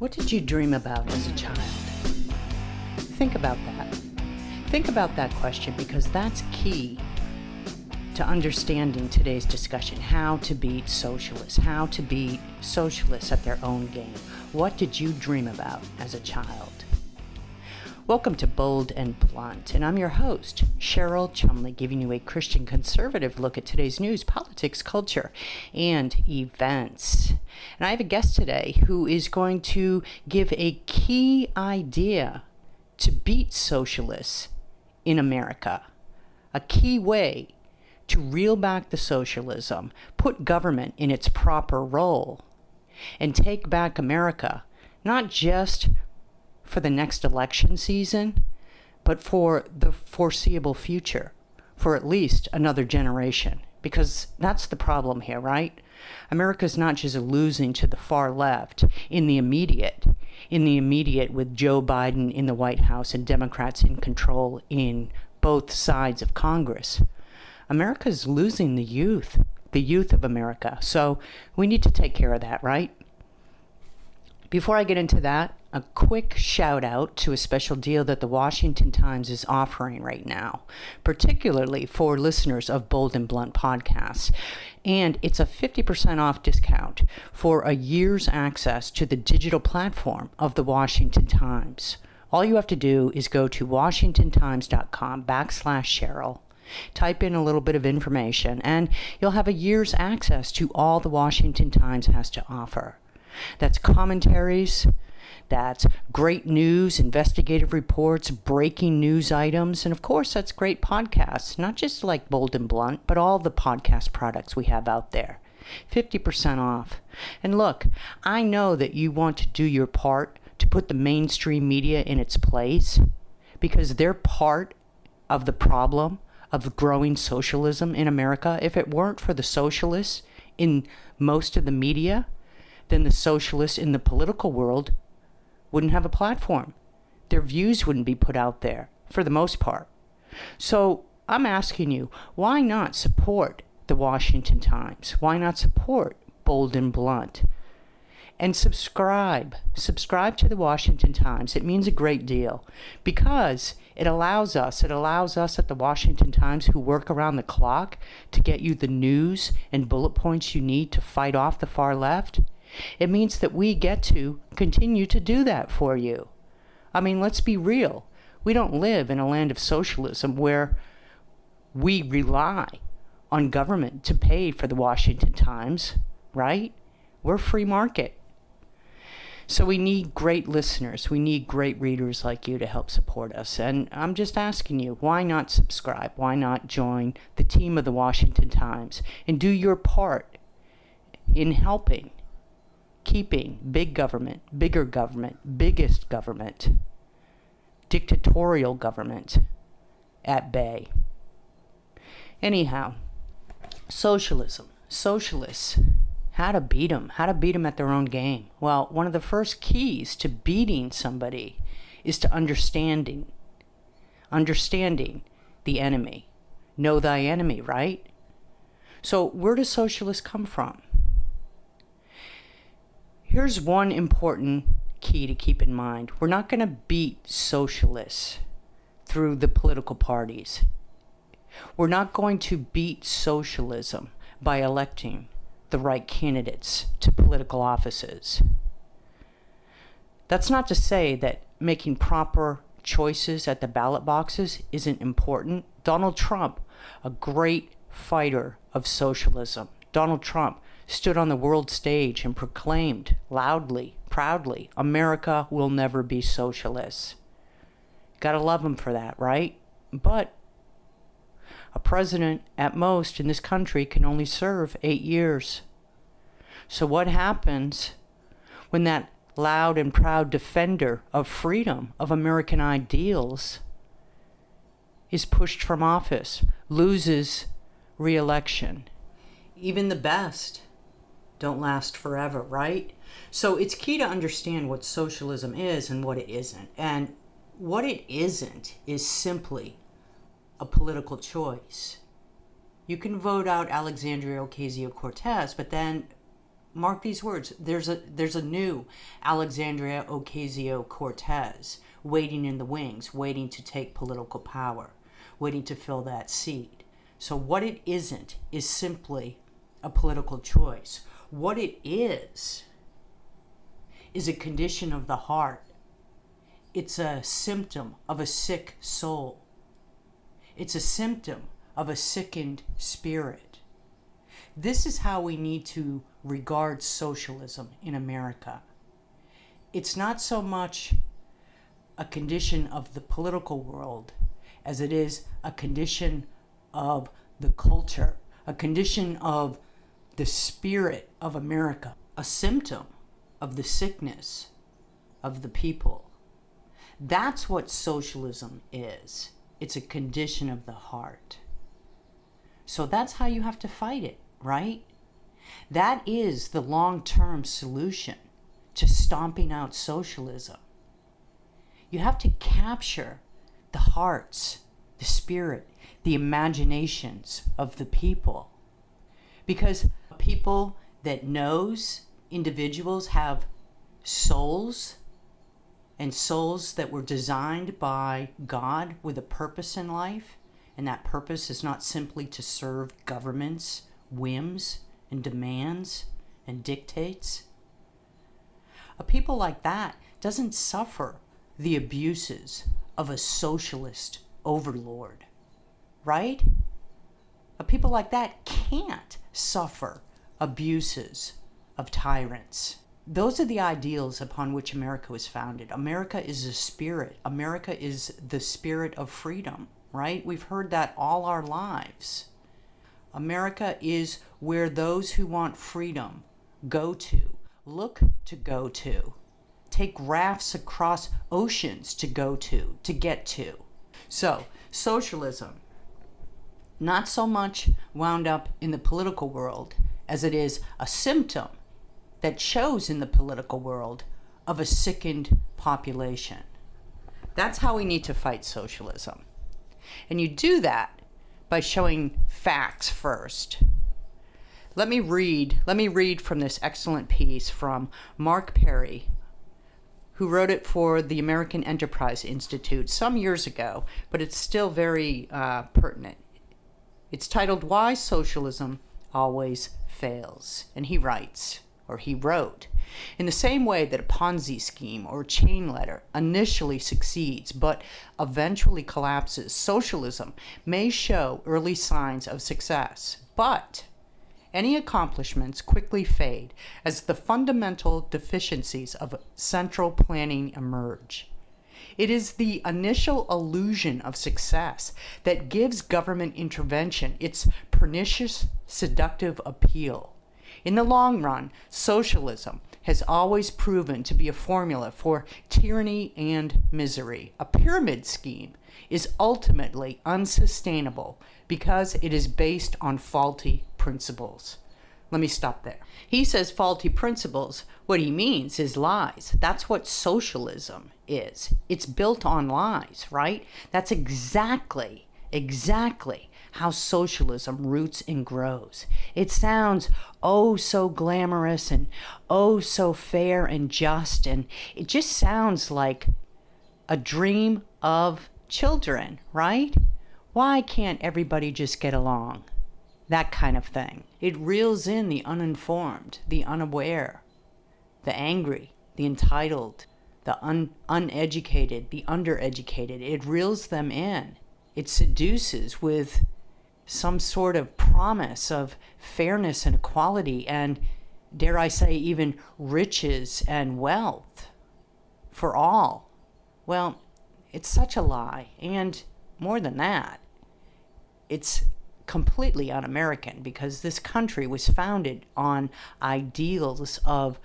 What did you dream about as a child? Think about that. Think about that question, because that's key to understanding today's discussion. How to beat socialists. How to beat socialists at their own game. What did you dream about as a child? Welcome to Bold and Blunt, and I'm your host, Cheryl Chumley, giving you a Christian conservative look at today's news, politics, culture, and events. And I have a guest today who is going to give a key idea to beat socialists in America. A key way to reel back the socialism, put government in its proper role, and take back America, not just for the next election season, but for the foreseeable future, for at least another generation. Because that's the problem here, right? America's not just losing to the far left in the immediate with Joe Biden in the White House and Democrats in control in both sides of Congress. America's losing the youth of America. So we need to take care of that, right? Before I get into that, a quick shout out to a special deal that the Washington Times is offering right now, particularly for listeners of Bold and Blunt podcasts. And it's a 50% off discount for a year's access to the digital platform of the Washington Times. All you have to do is go to washingtontimes.com/Cheryl. Type in a little bit of information, and you'll have a year's access to all the Washington Times has to offer. That's commentaries, that's great news, investigative reports, breaking news items, and of course that's great podcasts, not just like Bold and Blunt, but all the podcast products we have out there. 50% off. And look, I know that you want to do your part to put the mainstream media in its place, because they're part of the problem of growing socialism in America. If it weren't for the socialists in most of the media, then the socialists in the political world wouldn't have a platform. Their views wouldn't be put out there, for the most part. So I'm asking you, why not support the Washington Times? Why not support Bold and Blunt? And subscribe to the Washington Times. It means a great deal, because it allows us at the Washington Times, who work around the clock to get you the news and bullet points you need to fight off the far left. It means that we get to continue to do that for you. I mean, let's be real. We don't live in a land of socialism where we rely on government to pay for the Washington Times, right? We're free market. So we need great listeners. We need great readers like you to help support us. And I'm just asking you, why not subscribe? Why not join the team of the Washington Times and do your part in helping keeping big government, bigger government, biggest government, dictatorial government at bay. Anyhow, socialism, socialists, how to beat them at their own game. Well, one of the first keys to beating somebody is to understanding the enemy. Know thy enemy, right? So where do socialists come from? Here's one important key to keep in mind. We're not going to beat socialists through the political parties. We're not going to beat socialism by electing the right candidates to political offices. That's not to say that making proper choices at the ballot boxes isn't important. Donald Trump, a great fighter of socialism. Donald Trump stood on the world stage and proclaimed loudly, proudly, America will never be socialist. Gotta love him for that, right? But a president, at most, in this country can only serve 8 years. So what happens when that loud and proud defender of freedom, of American ideals, is pushed from office, loses re-election? Even the best don't last forever, right? So it's key to understand what socialism is and what it isn't. And what it isn't is simply a political choice. You can vote out Alexandria Ocasio-Cortez, but then Mark these words. There's a new Alexandria Ocasio-Cortez waiting in the wings, waiting to take political power, waiting to fill that seat. So what it isn't is simply a political choice. What it is a condition of the heart. It's a symptom of a sick soul. It's a symptom of a sickened spirit. This is how we need to regard socialism in America. It's not so much a condition of the political world as it is a condition of the culture, a condition of the spirit of America, a symptom of the sickness of the people. That's what socialism is. It's a condition of the heart. So that's how you have to fight it, right? That is the long-term solution to stomping out socialism. You have to capture the hearts, the spirit, the imaginations of the people. Because people that knows individuals have souls, and souls that were designed by God with a purpose in life, and that purpose is not simply to serve governments' whims and demands and dictates. A people like that doesn't suffer the abuses of a socialist overlord, right? A people like that can't suffer abuses of tyrants. Those are the ideals upon which America was founded. America is a spirit. America is the spirit of freedom, right? We've heard that all our lives. America is where those who want freedom go to, look to go to, take rafts across oceans to go to get to. So, socialism, not so much wound up in the political world as it is a symptom that shows in the political world of a sickened population. That's how we need to fight socialism. And you do that by showing facts first. Let me read from this excellent piece from Mark Perry, who wrote it for the American Enterprise Institute some years ago, but it's still very pertinent. It's titled, "Why Socialism Always Fails." And he writes, or he wrote, "In the same way that a Ponzi scheme or chain letter initially succeeds but eventually collapses, socialism may show early signs of success, but any accomplishments quickly fade as the fundamental deficiencies of central planning emerge. It is the initial illusion of success that gives government intervention its pernicious, seductive appeal. In the long run, socialism has always proven to be a formula for tyranny and misery. A pyramid scheme is ultimately unsustainable because it is based on faulty principles." Let me stop there. He says faulty principles. What he means is lies. That's what socialism is. It's built on lies, right? That's exactly how socialism roots and grows. It sounds oh so glamorous and oh so fair and just, and it just sounds like a dream of children, right? Why can't everybody just get along? That kind of thing. It reels in the uninformed, the unaware, the angry, the entitled, the uneducated, the undereducated. It reels them in. It seduces with some sort of promise of fairness and equality and, dare I say, even riches and wealth for all. Well, it's such a lie. And more than that, it's completely un-American, because this country was founded on ideals of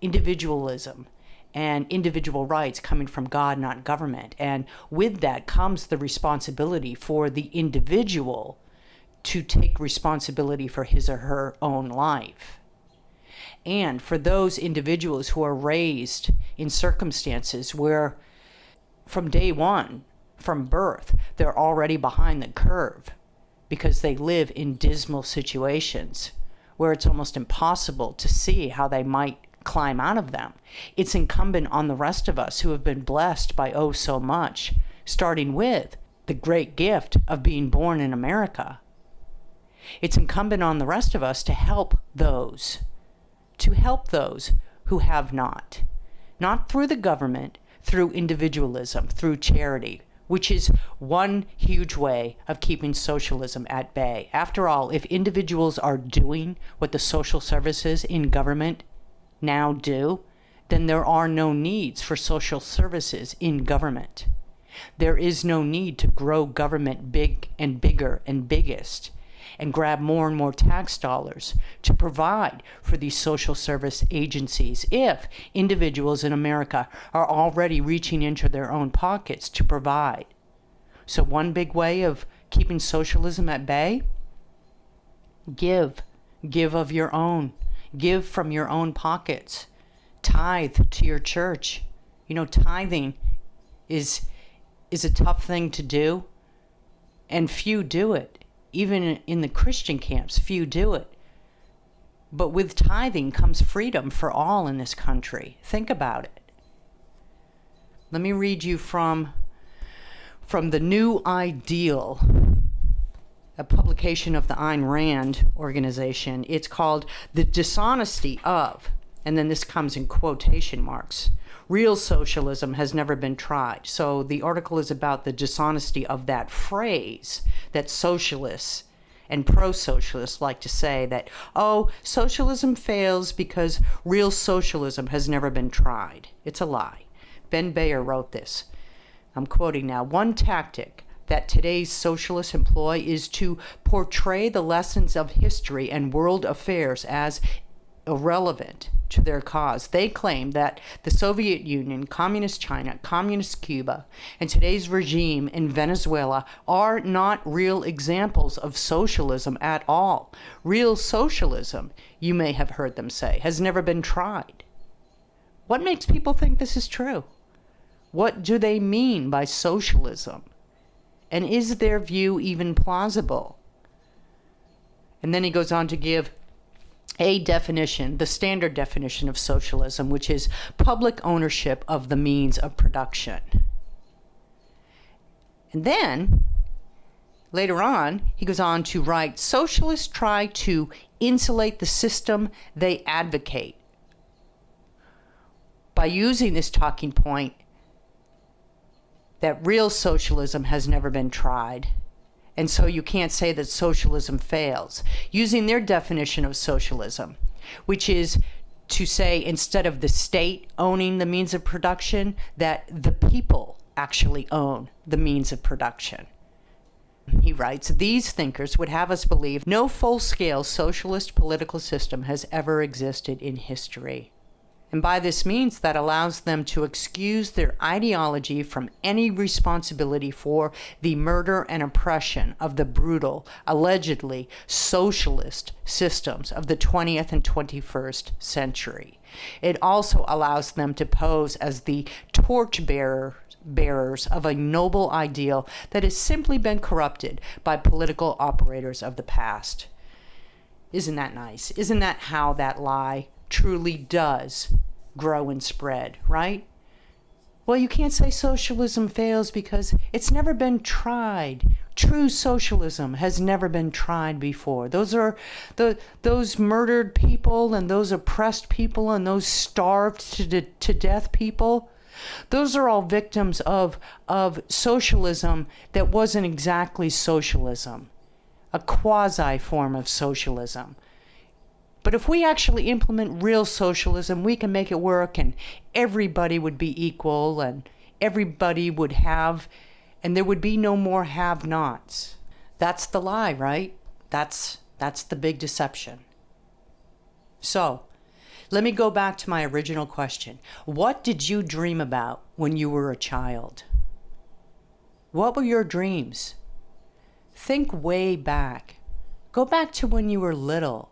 individualism and individual rights coming from God, not government. And with that comes the responsibility for the individual to take responsibility for his or her own life. And for those individuals who are raised in circumstances where from day one, from birth, they're already behind the curve because they live in dismal situations where it's almost impossible to see how they might climb out of them. It's incumbent on the rest of us who have been blessed by oh so much, starting with the great gift of being born in America. It's incumbent on the rest of us to help those who have not through the government, through individualism, through charity, which is one huge way of keeping socialism at bay. After all, if individuals are doing what the social services in government now do, then there are no needs for social services in government. There is no need to grow government big and bigger and biggest and grab more and more tax dollars to provide for these social service agencies if individuals in America are already reaching into their own pockets to provide. So one big way of keeping socialism at bay, give of your own, give from your own pockets, tithe to your church. Tithing is a tough thing to do, and few do it. Even in the Christian camps, few do it. But with tithing comes freedom for all in this country. Think about it. Let me read you from The New Ideal, a publication of the Ayn Rand organization. It's called The Dishonesty of, and then this comes in quotation marks, real socialism has never been tried. So the article is about the dishonesty of that phrase that socialists and pro-socialists like to say, that, oh, socialism fails because real socialism has never been tried. It's a lie. Ben Bayer wrote this. I'm quoting now. One tactic that today's socialists employ is to portray the lessons of history and world affairs as irrelevant to their cause. They claim that the Soviet Union, Communist China, Communist Cuba, and today's regime in Venezuela are not real examples of socialism at all. Real socialism, you may have heard them say, has never been tried. What makes people think this is true? What do they mean by socialism? And is their view even plausible? And then he goes on to give a definition, the standard definition of socialism, which is public ownership of the means of production. And then, later on, he goes on to write, socialists try to insulate the system they advocate by using this talking point that real socialism has never been tried. And so you can't say that socialism fails. Using their definition of socialism, which is to say instead of the state owning the means of production, that the people actually own the means of production. He writes, these thinkers would have us believe no full-scale socialist political system has ever existed in history. And by this means, that allows them to excuse their ideology from any responsibility for the murder and oppression of the brutal, allegedly socialist systems of the 20th and 21st century. It also allows them to pose as the torch bearers of a noble ideal that has simply been corrupted by political operators of the past. Isn't that nice? Isn't that how that lie truly does grow and spread, right? Well, you can't say socialism fails because it's never been tried. True socialism has never been tried before. Those are those murdered people and those oppressed people and those starved to death people. Those are all victims of socialism that wasn't exactly socialism, a quasi form of socialism. But if we actually implement real socialism, we can make it work and everybody would be equal and everybody would have, and there would be no more have-nots. That's the lie, right? That's the big deception. So, let me go back to my original question. What did you dream about when you were a child? What were your dreams? Think way back. Go back to when you were little.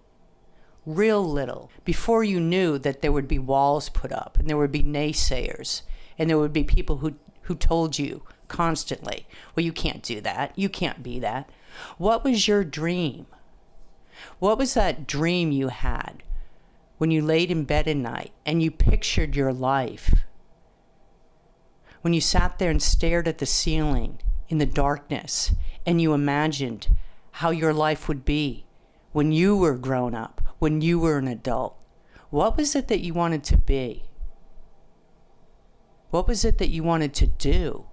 Real little, before you knew that there would be walls put up and there would be naysayers and there would be people who told you constantly, well, you can't do that, you can't be that. What was your dream? What was that dream you had when you laid in bed at night and you pictured your life? When you sat there and stared at the ceiling in the darkness and you imagined how your life would be when you were grown up, when you were an adult. What was it that you wanted to be? What was it that you wanted to do?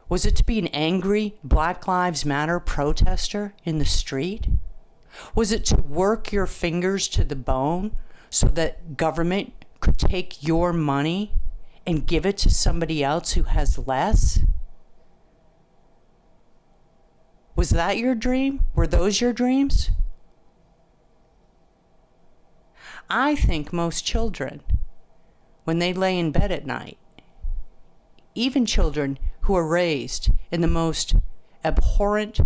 Was it to be an angry Black Lives Matter protester in the street? Was it to work your fingers to the bone so that government could take your money and give it to somebody else who has less? Was that your dream? Were those your dreams? I think most children, when they lay in bed at night, even children who are raised in the most abhorrent,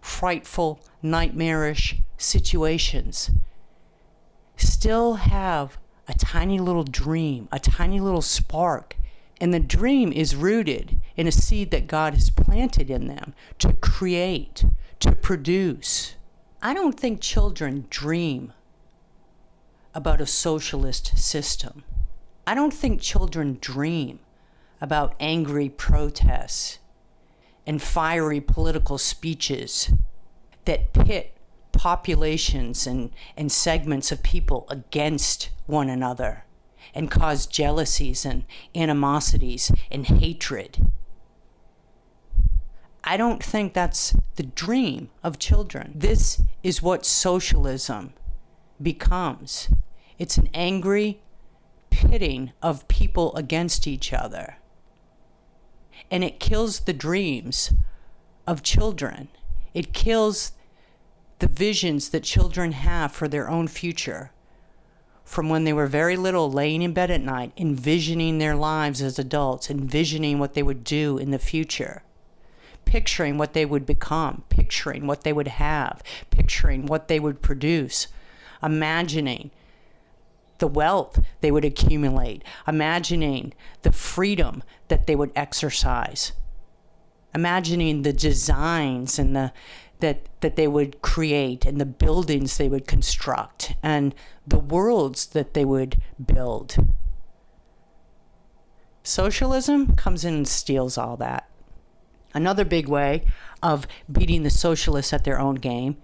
frightful, nightmarish situations, still have a tiny little dream, a tiny little spark. And the dream is rooted in a seed that God has planted in them to create, to produce. I don't think children dream about a socialist system. I don't think children dream about angry protests and fiery political speeches that pit populations and segments of people against one another and cause jealousies and animosities and hatred. I don't think that's the dream of children. This is what socialism becomes. It's an angry pitting of people against each other. And it kills the dreams of children. It kills the visions that children have for their own future. From when they were very little, laying in bed at night, envisioning their lives as adults, envisioning what they would do in the future, picturing what they would become, picturing what they would have, picturing what they would produce, imagining the wealth they would accumulate, imagining the freedom that they would exercise, imagining the designs and that they would create and the buildings they would construct and the worlds that they would build. Socialism comes in and steals all that. Another big way of beating the socialists at their own game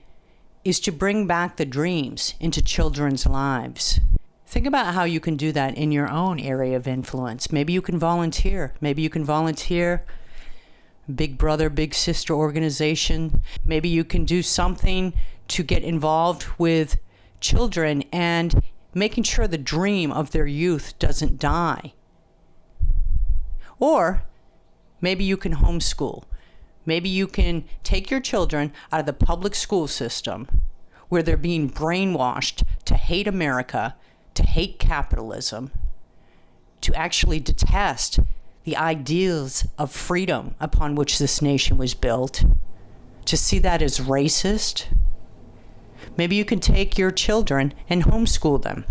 is to bring back the dreams into children's lives. Think about how you can do that in your own area of influence. Maybe you can volunteer. Maybe you can volunteer big brother, big sister organization. Maybe you can do something to get involved with children and making sure the dream of their youth doesn't die. Or maybe you can homeschool. Maybe you can take your children out of the public school system where they're being brainwashed to hate America, to hate capitalism, to actually detest the ideals of freedom upon which this nation was built, to see that as racist. Maybe you can take your children and homeschool them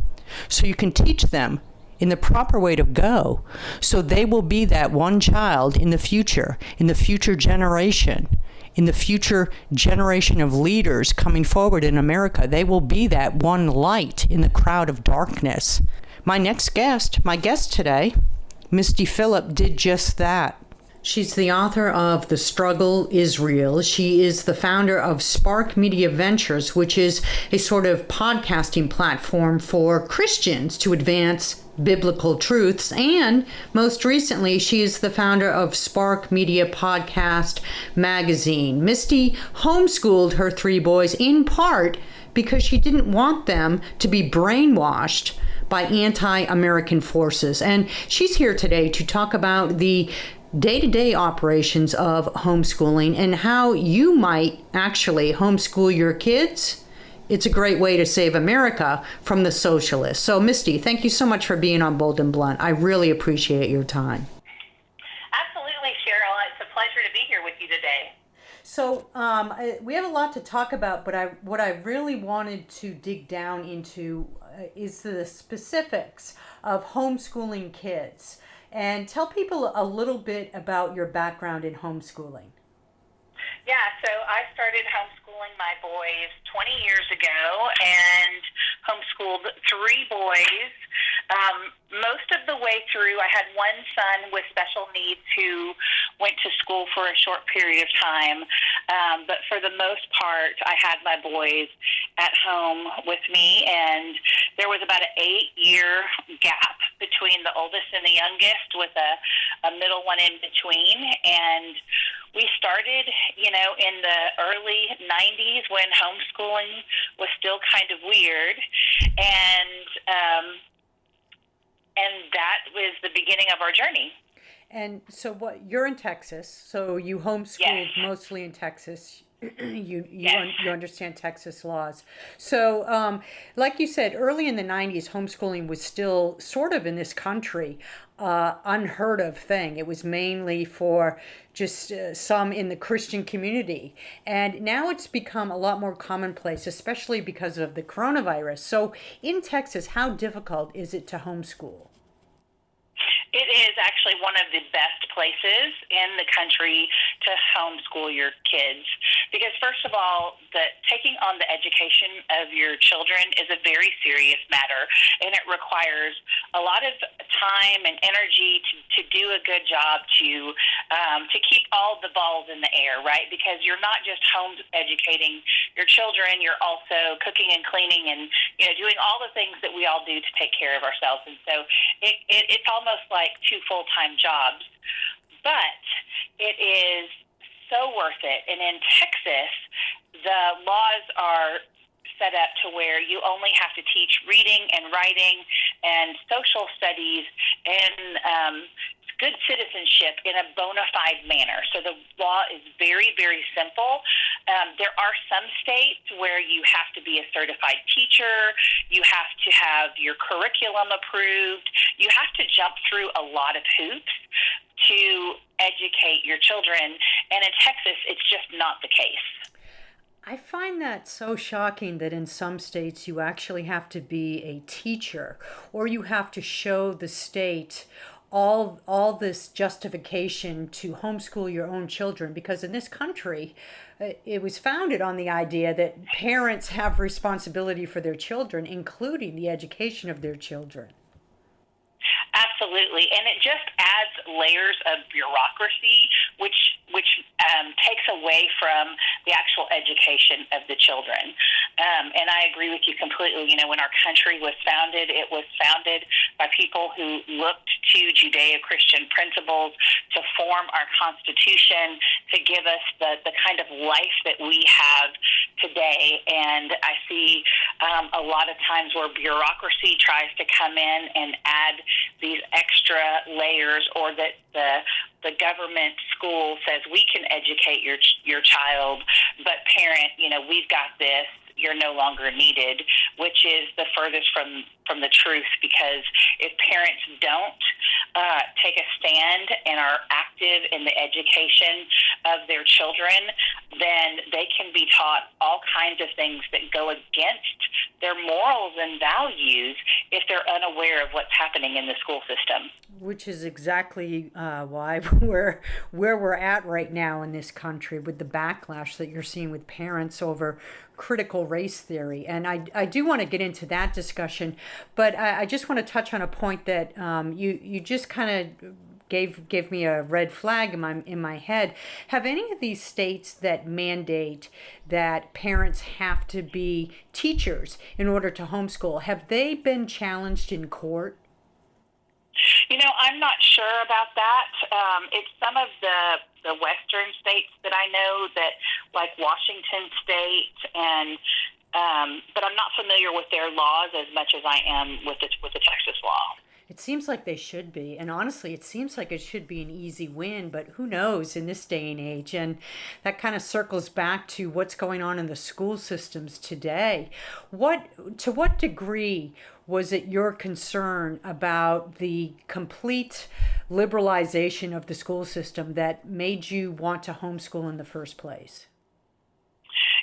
so you can teach them in the proper way to go, so they will be that one child in the future generation, in the future generation of leaders coming forward in America. They will be that one light in the crowd of darkness. My guest today, Misty Phillip, did just that. She's the author of The Struggle is Real. She is the founder of Spark Media Ventures, which is a sort of podcasting platform for Christians to advance biblical truths. And most recently, she is the founder of Spark Media Podcast Magazine. Misty homeschooled her 3 boys in part because she didn't want them to be brainwashed by anti-American forces. And she's here today to talk about the day-to-day operations of homeschooling and how you might actually homeschool your kids. It's a great way to save America from the socialists. So, Misty, thank you so much for being on Bold and Blunt. I really appreciate your time. Absolutely, Cheryl. It's a pleasure to be here with you today. So we have a lot to talk about, but what I really wanted to dig down into is the specifics of homeschooling kids. And tell people a little bit about your background in homeschooling. Yeah, so I started homeschooling homeschooling my boys 20 years ago and homeschooled 3 boys. Most of the way through, I had one son with special needs who went to school for a short period of time. But for the most part, I had my boys at home with me, and there was about an 8-year gap between the oldest and the youngest, with a middle one in between. And we started, in the early 90s when homeschooling was still kind of weird. And that was the beginning of our journey. And so you're in Texas, so you homeschooled Yes. mostly in Texas. You Yes. you understand Texas laws. So, like you said, early in the 90s, homeschooling was still sort of in this country unheard of thing. It was mainly for just some in the Christian community. And now it's become a lot more commonplace, especially because of the coronavirus. So in Texas, how difficult is it to homeschool? It is actually one of the best places in the country to homeschool your kids, because first of all, taking on the education of your children is a very serious matter, and it requires a lot of time and energy to do a good job to keep all the balls in the air, right? Because you're not just home educating your children, you're also cooking and cleaning and doing all the things that we all do to take care of ourselves. And so it's almost like 2 full-time jobs, but it is so worth it. And in Texas, the laws are set up to where you only have to teach reading and writing and social studies and good citizenship in a bona fide manner. So the law is very, very simple. There are some states where you have to be a certified teacher. You have to have your curriculum approved. You have to jump through a lot of hoops to educate your children. And in Texas, it's just not the case. I find that so shocking that in some states you actually have to be a teacher, or you have to show the state all this justification to homeschool your own children, because in this country it was founded on the idea that parents have responsibility for their children, including the education of their children. Absolutely, and it just adds layers of bureaucracy, which takes away from the actual education of the children. And I agree with you completely. When our country was founded, it was founded by people who looked to Judeo-Christian principles to form our Constitution, to give us the kind of life that we have today. And I see a lot of times where bureaucracy tries to come in and add these extra layers, or that the government school says we can educate your child, but parent, we've got this, you're no longer needed, which is the furthest from the truth. Because if parents don't take a stand and are active in the education of their children, then they can be taught all kinds of things that go against their morals and values if they're unaware of what's happening in the school system. Which is exactly why where we're at right now in this country, with the backlash that you're seeing with parents over critical race theory. And I do want to get into that discussion, but I just want to touch on a point that you just kind of gave me a red flag in my head. Have any of these states that mandate that parents have to be teachers in order to homeschool, have they been challenged in court? I'm not sure about that. It's some of the western states that I know, that like Washington State, and but I'm not familiar with their laws as much as I am with the Texas law. It seems like they should be. And honestly, it seems like it should be an easy win, but who knows in this day and age? And that kind of circles back to what's going on in the school systems today. To what degree was it your concern about the complete liberalization of the school system that made you want to homeschool in the first place?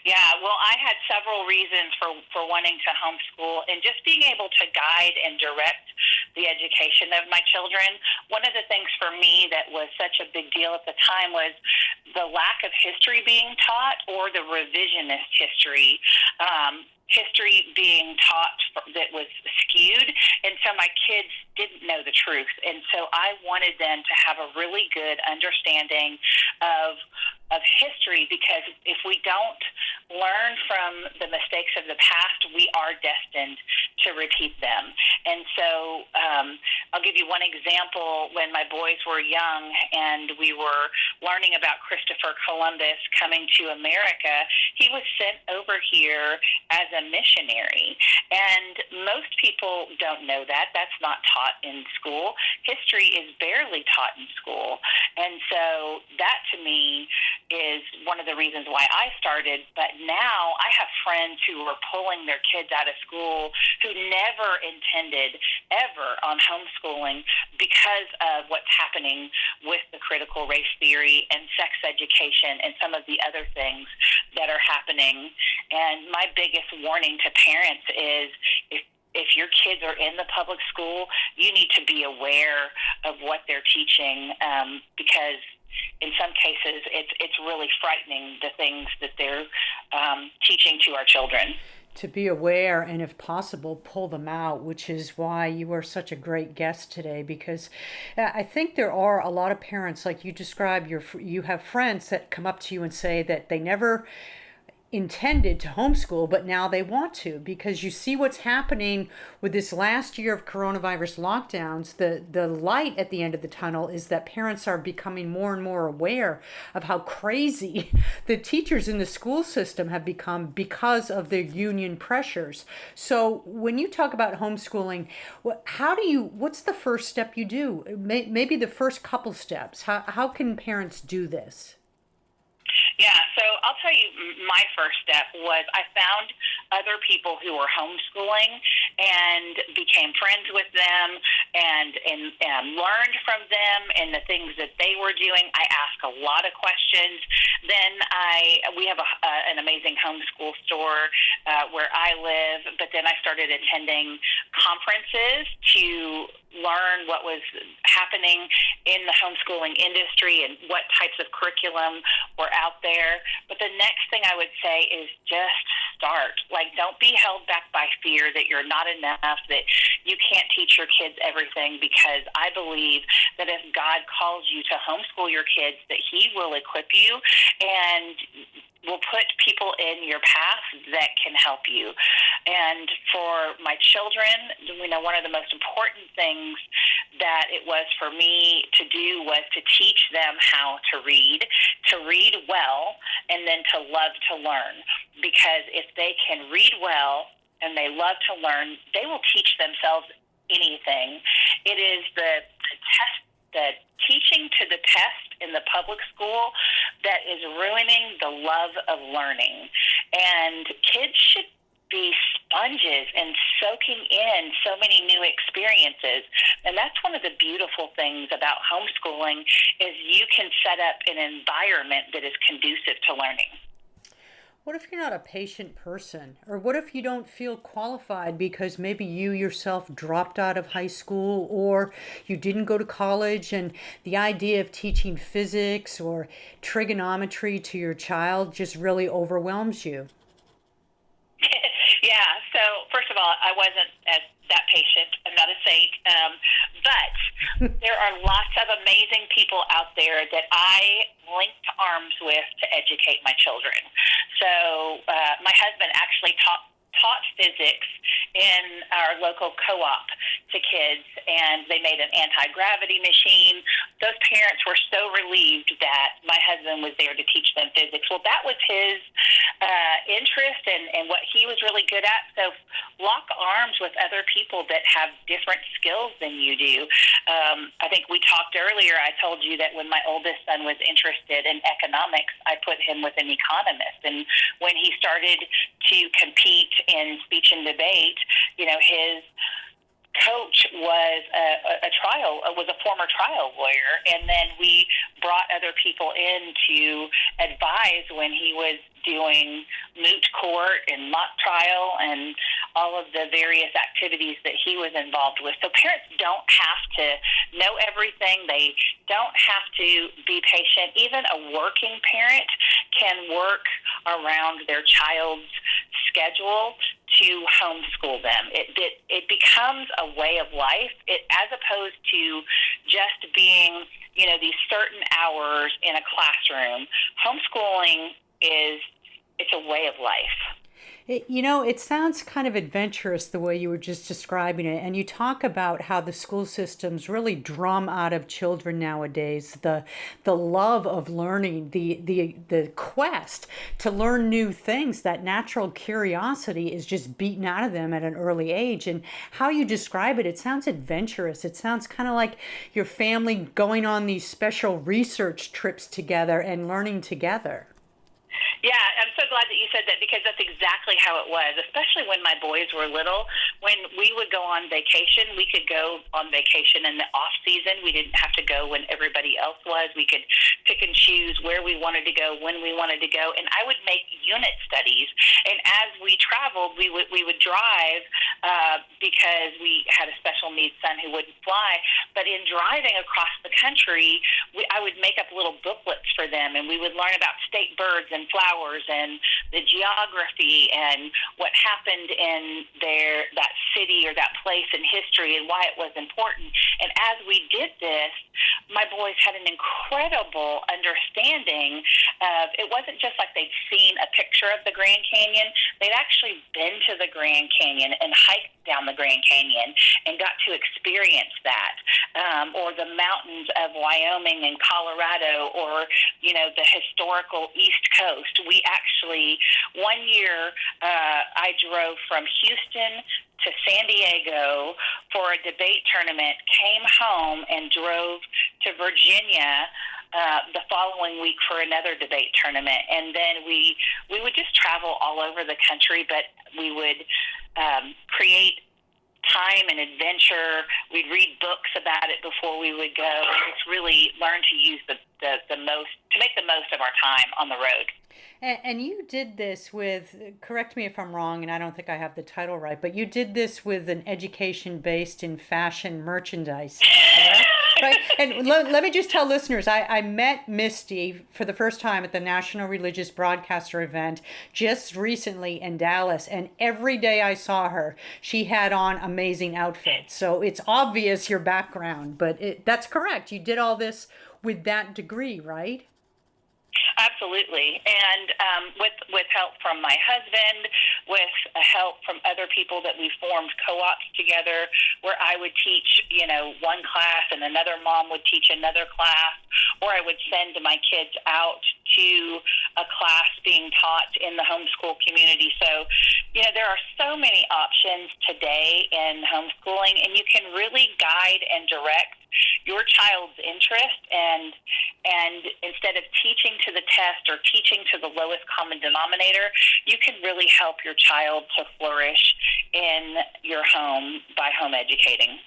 Yeah, well, I had several reasons for wanting to homeschool, and just being able to guide and direct the education of my children. One of the things for me that was such a big deal at the time was the lack of history being taught, or the revisionist history. History being taught that was skewed, and so my kids didn't know the truth. And so I wanted them to have a really good understanding of history, because if we don't learn from the mistakes of the past, we are destined to repeat them. And so I'll give you one example. When my boys were young and we were learning about Christopher Columbus coming to America, he was sent over here as a missionary. And most people don't know that. That's not taught in school. History is barely taught in school. And so that, to me, is one of the reasons why I started. But now I have friends who are pulling their kids out of school who never intended ever on homeschooling because of what's happening with the critical race theory and sex education and some of the other things that are happening. And my biggest warning to parents is, if your kids are in the public school, you need to be aware of what they're teaching, because in some cases it's really frightening, the things that they're teaching to our children. To be aware, and if possible, pull them out, which is why you are such a great guest today, because I think there are a lot of parents, like you described, you have friends that come up to you and say that they never intended to homeschool, but now they want to, because you see what's happening with this last year of coronavirus lockdowns. The light at the end of the tunnel is that parents are becoming more and more aware of how crazy the teachers in the school system have become because of the union pressures. So when you talk about homeschooling, what's the first step you do? Maybe the first couple steps. How can parents do this? Yeah, so I'll tell you, my first step was I found other people who were homeschooling and became friends with them and learned from them and the things that they were doing. I asked a lot of questions. Then we have an amazing homeschool store where I live, but then I started attending conferences to learn what was happening in the homeschooling industry and what types of curriculum were out there. But the next thing I would say is just start. Like, don't be held back by fear that you're not enough, that you can't teach your kids everything, because I believe that if God calls you to homeschool your kids, that He will equip you and will put people in your path that can help you. And for my children, one of the most important things that it was for me to do was to teach them how to read well, and then to love to learn. Because if they can read well and they love to learn, they will teach themselves anything. It is the teaching to the test in the public school that is ruining the love of learning. And kids should be sponges and soaking in so many new experiences. And that's one of the beautiful things about homeschooling, is you can set up an environment that is conducive to learning. What if you're not a patient person? Or what if you don't feel qualified because maybe you yourself dropped out of high school, or you didn't go to college, and the idea of teaching physics or trigonometry to your child just really overwhelms you? Yeah, so first of all, I wasn't that patient. I'm not a saint. But there are lots of amazing people out there that I linked arms with to educate my children. So my husband actually taught physics in our local co-op to kids, and they made an anti-gravity machine. Those parents were so relieved that my husband was there to teach them physics. Well, that was his interest and what he was really good at. So lock arms with other people that have different skills than you do. I think we talked earlier, I told you that when my oldest son was interested in economics, I put him with an economist. And when he started to compete in speech and debate, his coach was a former trial lawyer, and then we brought other people in to advise when he was doing moot court and mock trial. And all of the various activities that he was involved with. So parents don't have to know everything. They don't have to be patient. Even a working parent can work around their child's schedule to homeschool them. It becomes a way of life, as opposed to just being, these certain hours in a classroom. Homeschooling it's a way of life. It sounds kind of adventurous the way you were just describing it. And you talk about how the school systems really drum out of children nowadays the love of learning, the quest to learn new things. That natural curiosity is just beaten out of them at an early age. And how you describe it, it sounds adventurous. It sounds kind of like your family going on these special research trips together and learning together. Yeah, I'm so glad that you said that, because that's exactly how it was, especially when my boys were little. When we would go on vacation, we could go on vacation in the off season. We didn't have to go when everybody else was. We could pick and choose where we wanted to go, when we wanted to go, and I would make unit studies. And as we traveled, we would drive because we had a special needs son who wouldn't fly. But in driving across the country, I would make up little booklets for them, and we would learn about state birds and flowers and the geography and what happened in that city or that place in history and why it was important. And as we did this, my boys had an incredible understanding of, it wasn't just like they'd seen a picture of the Grand Canyon. They'd actually been to the Grand Canyon and hiked down the Grand Canyon and got to experience that, or the mountains of Wyoming and Colorado, or the historical East Coast. We actually, one year, I drove from Houston to San Diego for a debate tournament, came home and drove to Virginia the following week for another debate tournament. And then we would just travel all over the country, but we would create time and adventure. We'd read books about it before we would go. It's really learn to use the most, to make the most of our time on the road. And you did this with, correct me if I'm wrong, and I don't think I have the title right, but you did this with an education based in fashion merchandise, correct? Right? And let me just tell listeners, I met Misty for the first time at the National Religious Broadcaster event just recently in Dallas, and every day I saw her, she had on amazing outfits. So it's obvious your background, but that's correct. You did all this with that degree, right? Absolutely. And with help from my husband, with help from other people that we formed co-ops together, where I would teach, one class and another mom would teach another class, or I would send my kids out to a class being taught in the homeschool community. So, there are so many options today in homeschooling, and you can really guide and direct your child's interest, and instead of teaching to the test or teaching to the lowest common denominator, you can really help your child to flourish in your home by home educating.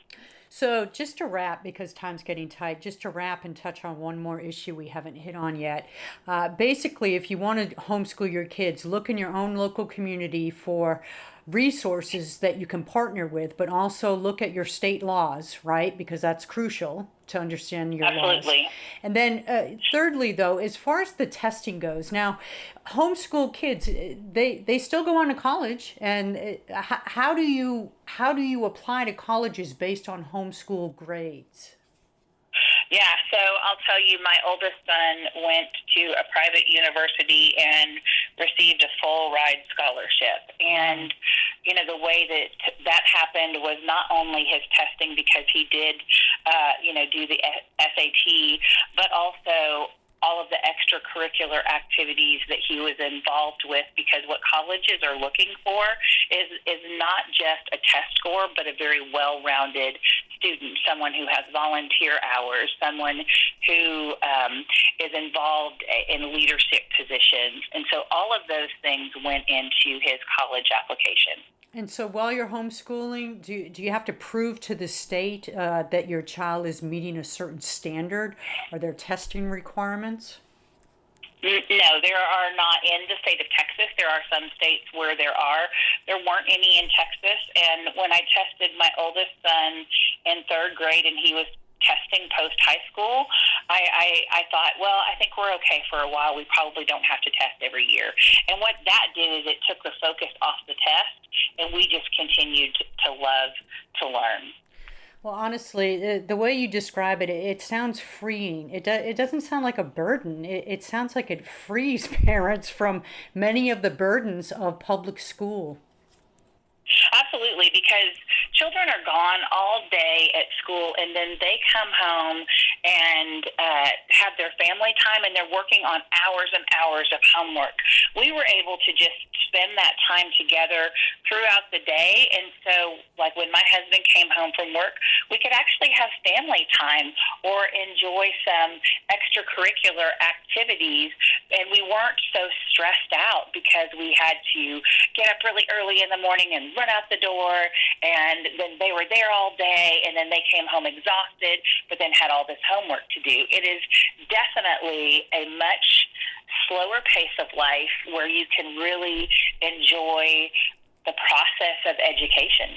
So just to wrap, because time's getting tight, just to wrap and touch on one more issue we haven't hit on yet. Basically, if you want to homeschool your kids, look in your own local community for resources that you can partner with, but also look at your state laws, right? Because that's crucial to understand your Absolutely. laws. And then thirdly, though, as far as the testing goes, now, homeschool kids, they still go on to college. And how do you apply to colleges based on homeschool grades? Yeah, so I'll tell you, my oldest son went to a private university and received a full ride scholarship. And, the way that happened was not only his testing, because he did, do the SAT, but also all of the extracurricular activities that he was involved with, because what colleges are looking for is not just a test score, but a very well-rounded student, someone who has volunteer hours, someone who is involved in leadership positions. And so all of those things went into his college application. And so while you're homeschooling, do you have to prove to the state that your child is meeting a certain standard? Are there testing requirements? No, there are not in the state of Texas. There are some states where there are. There weren't any in Texas. And when I tested my oldest son in third grade and he was testing post-high school, I thought, well, I think we're okay for a while. We probably don't have to test every year. And what that did is it took the focus off the test, and we just continued to love to learn. Well, honestly, the way you describe it, it sounds freeing. It doesn't sound like a burden. It sounds like it frees parents from many of the burdens of public school. Absolutely, because children are gone all day at school, and then they come home and have their family time, and they're working on hours and hours of homework. We were able to just spend that time together throughout the day, and so, like when my husband came home from work, we could actually have family time or enjoy some extracurricular activities, and we weren't so stressed out because we had to get up really early in the morning and run out the door, and then they were there all day, and then they came home exhausted, but then had all this homework to do. It is definitely a much slower pace of life where you can really enjoy the process of education.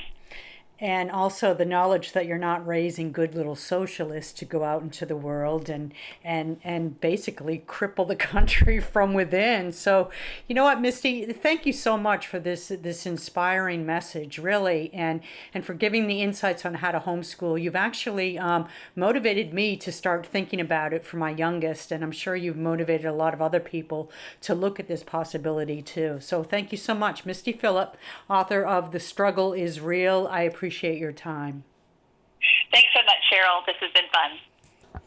And also the knowledge that you're not raising good little socialists to go out into the world and basically cripple the country from within. So, you know what, Misty, thank you so much for this inspiring message, really, and for giving the insights on how to homeschool. You've actually motivated me to start thinking about it for my youngest, and I'm sure you've motivated a lot of other people to look at this possibility too. So thank you so much, Misty Phillip, author of The Struggle is Real. I appreciate your time. Thanks so much, Cheryl. This has been fun.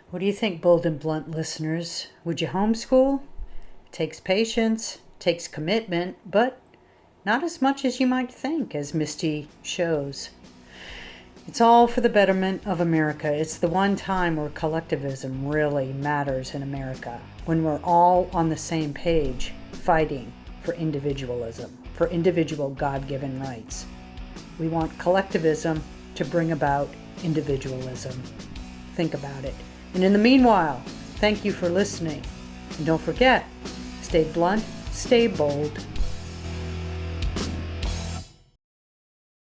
What do you think, Bold and Blunt listeners? Would you homeschool? It takes patience, takes commitment, but not as much as you might think, as Misty shows. It's all for the betterment of America. It's the one time where collectivism really matters in America, when we're all on the same page, fighting for individualism, for individual God-given rights. We want collectivism to bring about individualism. Think about it. And in the meanwhile, thank you for listening. And don't forget, stay blunt, stay bold,